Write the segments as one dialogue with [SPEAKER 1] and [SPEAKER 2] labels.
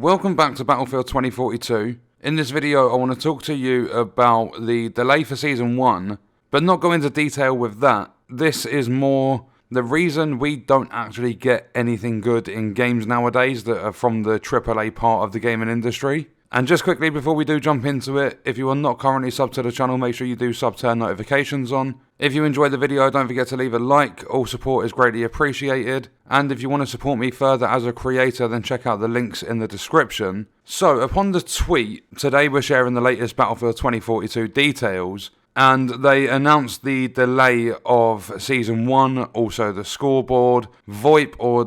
[SPEAKER 1] welcome back to Battlefield 2042. In this video I want to talk to you about the delay for Season 1, but not go into detail with that. This is more the reason we don't actually get anything good in games nowadays that are from the AAA part of the gaming industry. And just quickly before we do jump into it, if you are not currently subbed to the channel, make sure you do sub, turn notifications on. If you enjoyed the video, don't forget to leave a like, all support is greatly appreciated. And if you want to support me further as a creator, then check out the links in the description. So, upon the tweet, today we're sharing the latest Battlefield 2042 details, and they announced the delay of Season 1, also the scoreboard, VoIP or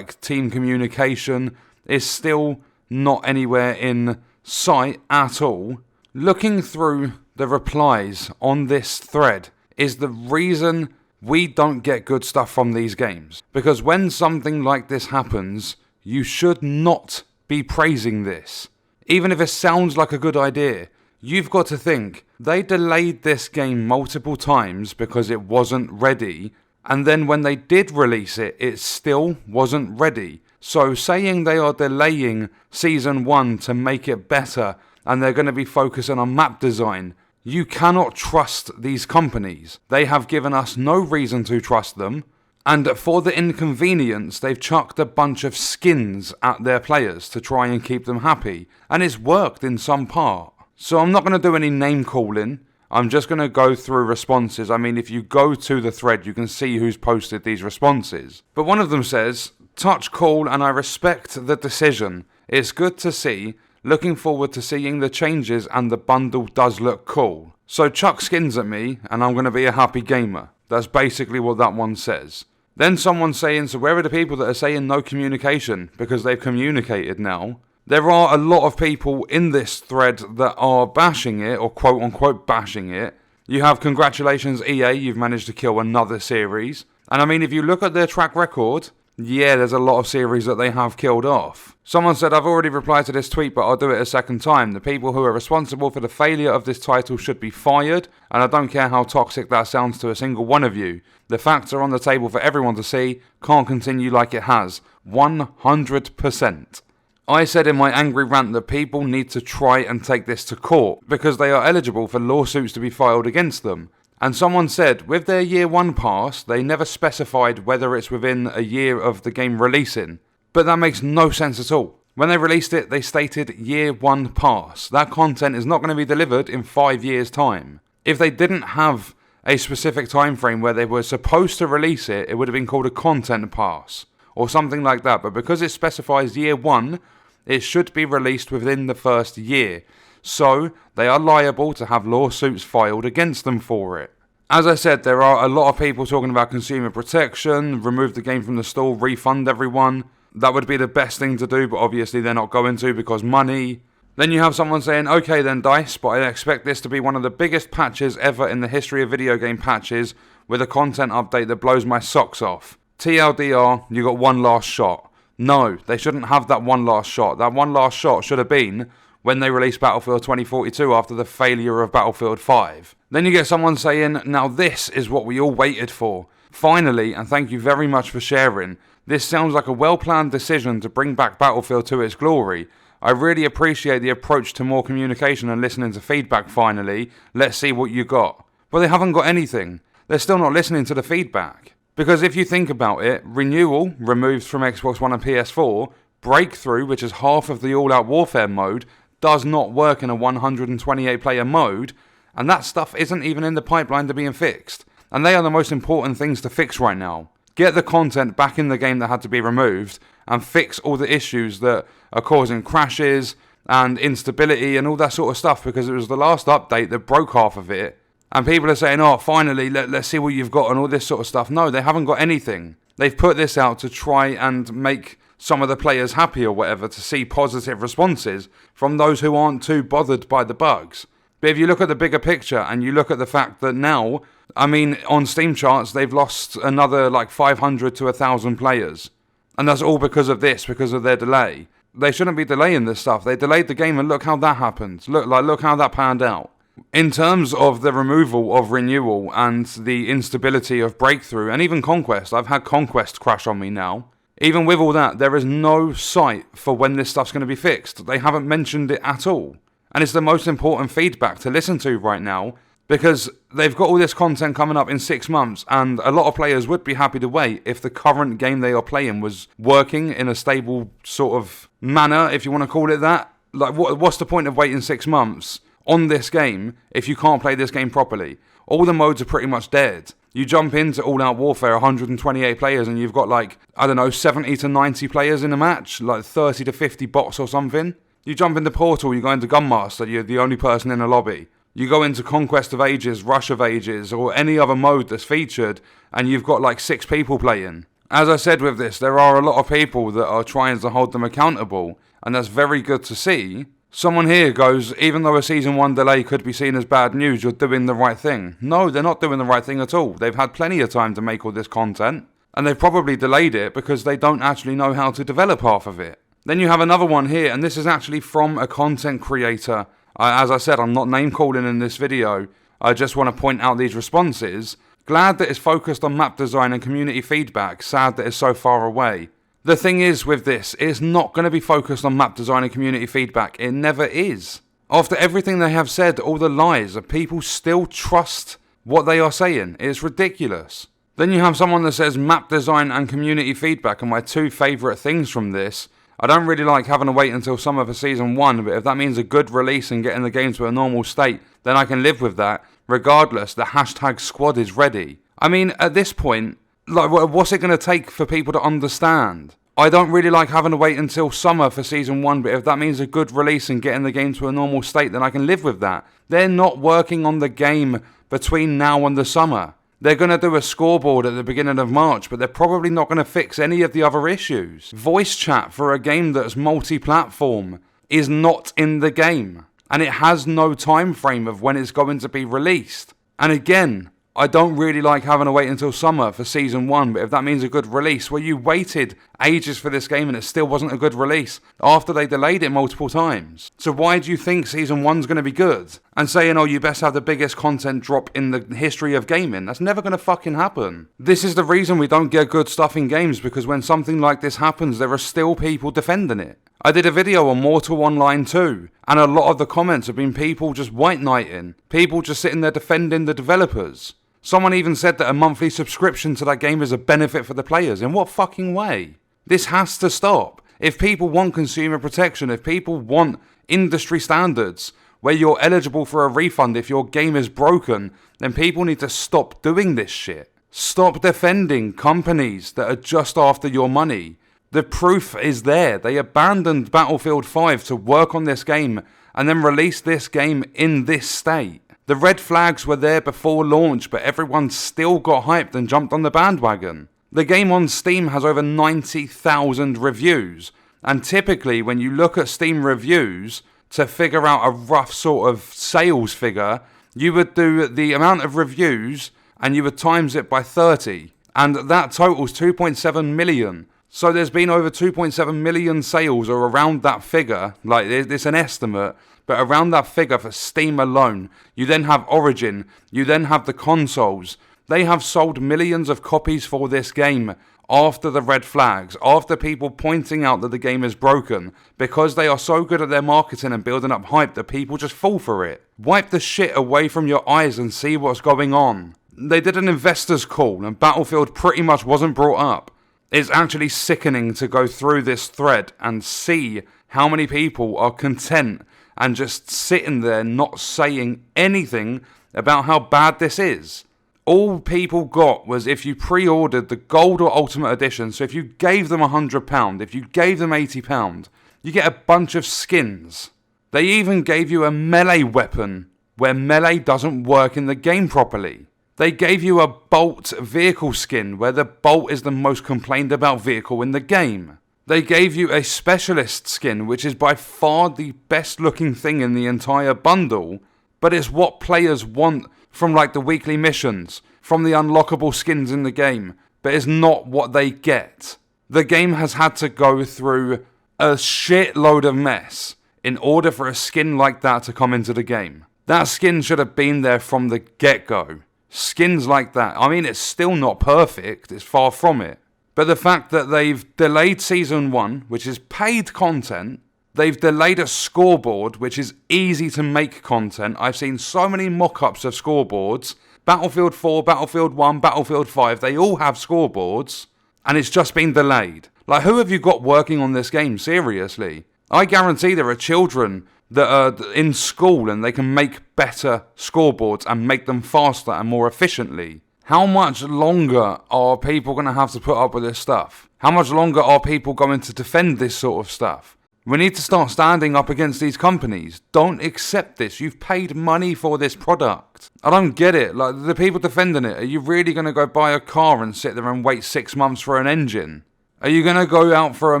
[SPEAKER 1] team communication is still not anywhere in sight at all. Looking through the replies on this thread is the reason we don't get good stuff from these games. Because when something like this happens, you should not be praising this. Even if it sounds like a good idea, you've got to think, they delayed this game multiple times because it wasn't ready, and then when they did release it, it still wasn't ready. So saying they are delaying Season 1 to make it better and they're going to be focusing on map design, you cannot trust these companies. They have given us no reason to trust them, and for the inconvenience they've chucked a bunch of skins at their players to try and keep them happy, and it's worked in some part. So I'm not going to do any name calling, I'm just going to go through responses. I mean, if you go to the thread you can see who's posted these responses. But one of them says, "Touch cool and I respect the decision. It's good to see. Looking forward to seeing the changes and the bundle does look cool. So chuck skins at me and I'm going to be a happy gamer." That's basically what that one says. Then someone's saying, so where are the people that are saying no communication? Because they've communicated now. There are a lot of people in this thread that are bashing it, or quote unquote bashing it. You have congratulations EA, you've managed to kill another series. And I mean, if you look at their track record, yeah, there's a lot of series that they have killed off. Someone said, "I've already replied to this tweet, but I'll do it a second time. The people who are responsible for the failure of this title should be fired, and I don't care how toxic that sounds to a single one of you. The facts are on the table for everyone to see. Can't continue like it has. 100%. I said in my angry rant that people need to try and take this to court, because they are eligible for lawsuits to be filed against them. And someone said, with their Year 1 pass, they never specified whether it's within a year of the game releasing. But that makes no sense at all. When they released it, they stated Year 1 pass. That content is not going to be delivered in 5 years' time. If they didn't have a specific time frame where they were supposed to release it, it would have been called a content pass, or something like that. But because it specifies Year 1, it should be released within the first year. So, they are liable to have lawsuits filed against them for it. As I said, there are a lot of people talking about consumer protection, remove the game from the store, refund everyone. That would be the best thing to do, but obviously they're not going to because money. Then you have someone saying, "Okay then DICE, but I expect this to be one of the biggest patches ever in the history of video game patches, with a content update that blows my socks off. TLDR, you got one last shot." No, they shouldn't have that one last shot. That one last shot should have been when they released Battlefield 2042 after the failure of Battlefield 5. Then you get someone saying, "Now this is what we all waited for. Finally, and thank you very much for sharing. This sounds like a well-planned decision to bring back Battlefield to its glory. I really appreciate the approach to more communication and listening to feedback finally. Let's see what you got." But they haven't got anything. They're still not listening to the feedback. Because if you think about it, Renewal, removed from Xbox One and PS4, Breakthrough, which is half of the all-out warfare mode, does not work in a 128-player mode, and that stuff isn't even in the pipeline to being fixed. And they are the most important things to fix right now. Get the content back in the game that had to be removed, and fix all the issues that are causing crashes and instability and all that sort of stuff, because it was the last update that broke half of it. And people are saying, "Oh, finally, let's see what you've got," and all this sort of stuff. No, they haven't got anything. They've put this out to try and make some of the players happy or whatever, to see positive responses from those who aren't too bothered by the bugs. But if you look at the bigger picture and you look at the fact that now, I mean, on Steam charts, they've lost another 500 to 1,000 players. And that's all because of this, because of their delay. They shouldn't be delaying this stuff. They delayed the game and look how that happened. Look how that panned out. In terms of the removal of Renewal and the instability of Breakthrough and even Conquest, I've had Conquest crash on me now. Even with all that, there is no sight for when this stuff's going to be fixed. They haven't mentioned it at all. And it's the most important feedback to listen to right now, because they've got all this content coming up in 6 months, and a lot of players would be happy to wait if the current game they are playing was working in a stable sort of manner, if you want to call it that. Like, what's the point of waiting 6 months on this game if you can't play this game properly? All the modes are pretty much dead. You jump into All Out Warfare, 128 players, and you've got like, 70 to 90 players in a match, like 30 to 50 bots or something. You jump into Portal, you go into Gunmaster, you're the only person in the lobby. You go into Conquest of Ages, Rush of Ages, or any other mode that's featured, and you've got like 6 people playing. As I said with this, there are a lot of people that are trying to hold them accountable, and that's very good to see. Someone here goes, even though a Season 1 delay could be seen as bad news, you're doing the right thing. No, they're not doing the right thing at all. They've had plenty of time to make all this content, and they've probably delayed it because they don't actually know how to develop half of it. Then you have another one here, and this is actually from a content creator. As I said, I'm not name calling in this video. I just want to point out these responses. Glad that it's focused on map design and community feedback. Sad that it's so far away. The thing is with this, it's not going to be focused on map design and community feedback. It never is. After everything they have said, all the lies, people still trust what they are saying. It's ridiculous. Then you have someone that says map design and community feedback are my 2 favourite things from this. I don't really like having to wait until summer for Season 1, but if that means a good release and getting the game to a normal state, then I can live with that. Regardless, the hashtag squad is ready. I mean, at this point, like, what's it going to take for people to understand? I don't really like having to wait until summer for Season 1, but if that means a good release and getting the game to a normal state, then I can live with that. They're not working on the game between now and the summer. They're going to do a scoreboard at the beginning of March, but they're probably not going to fix any of the other issues. Voice chat for a game that's multi-platform is not in the game, and it has no time frame of when it's going to be released. And again, I don't really like having to wait until summer for Season 1, but if that means a good release, well, you waited ages for this game and it still wasn't a good release after they delayed it multiple times. So why do you think Season 1's going to be good? And saying, oh, you best have the biggest content drop in the history of gaming. That's never going to fucking happen. This is the reason we don't get good stuff in games, because when something like this happens, there are still people defending it. I did a video on Mortal Online 2, and a lot of the comments have been people just white knighting, people just sitting there defending the developers. Someone even said that a monthly subscription to that game is a benefit for the players. In what fucking way? This has to stop. If people want consumer protection, if people want industry standards where you're eligible for a refund if your game is broken, then people need to stop doing this shit. Stop defending companies that are just after your money. The proof is there. They abandoned Battlefield 5 to work on this game and then released this game in this state. The red flags were there before launch, but everyone still got hyped and jumped on the bandwagon. The game on Steam has over 90,000 reviews, and typically when you look at Steam reviews to figure out a rough sort of sales figure, you would do the amount of reviews and you would times it by 30, and that totals 2.7 million. So there's been over 2.7 million sales or around that figure, like it's an estimate, but around that figure for Steam alone. You then have Origin, you then have the consoles. They have sold millions of copies for this game after the red flags, after people pointing out that the game is broken, because they are so good at their marketing and building up hype that people just fall for it. Wipe the shit away from your eyes and see what's going on. They did an investors call and Battlefield pretty much wasn't brought up. It's actually sickening to go through this thread and see how many people are content and just sitting there not saying anything about how bad this is. All people got was if you pre-ordered the Gold or Ultimate Edition, so if you gave them £100, if you gave them £80, you get a bunch of skins. They even gave you a melee weapon where melee doesn't work in the game properly. They gave you a Bolt vehicle skin where the Bolt is the most complained about vehicle in the game. They gave you a Specialist skin, which is by far the best looking thing in the entire bundle, but it's what players want from like the weekly missions, from the unlockable skins in the game, but it's not what they get. The game has had to go through a shitload of mess in order for a skin like that to come into the game. That skin should have been there from the get-go. Skins like that, I mean, it's still not perfect, it's far from it, But the fact that they've delayed Season 1, which is paid content, they've delayed a scoreboard, which is easy to make content. I've seen so many mock-ups of scoreboards. Battlefield 4, Battlefield 1, Battlefield 5, they all have scoreboards, and it's just been delayed. Like, who have you got working on this game, seriously? I guarantee there are children that are in school and they can make better scoreboards and make them faster and more efficiently. How much longer are people going to have to put up with this stuff? How much longer are people going to defend this sort of stuff? We need to start standing up against these companies. Don't accept this. You've paid money for this product. I don't get it. Like, the people defending it, are you really going to go buy a car and sit there and wait 6 months for an engine? Are you going to go out for a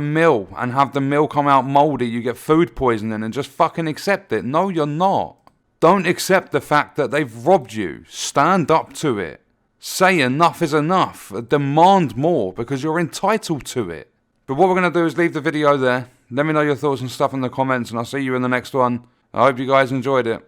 [SPEAKER 1] meal and have the meal come out mouldy, you get food poisoning and just fucking accept it? No, you're not. Don't accept the fact that they've robbed you. Stand up to it. Say enough is enough. Demand more because you're entitled to it. But what we're going to do is leave the video there. Let me know your thoughts and stuff in the comments and I'll see you in the next one. I hope you guys enjoyed it.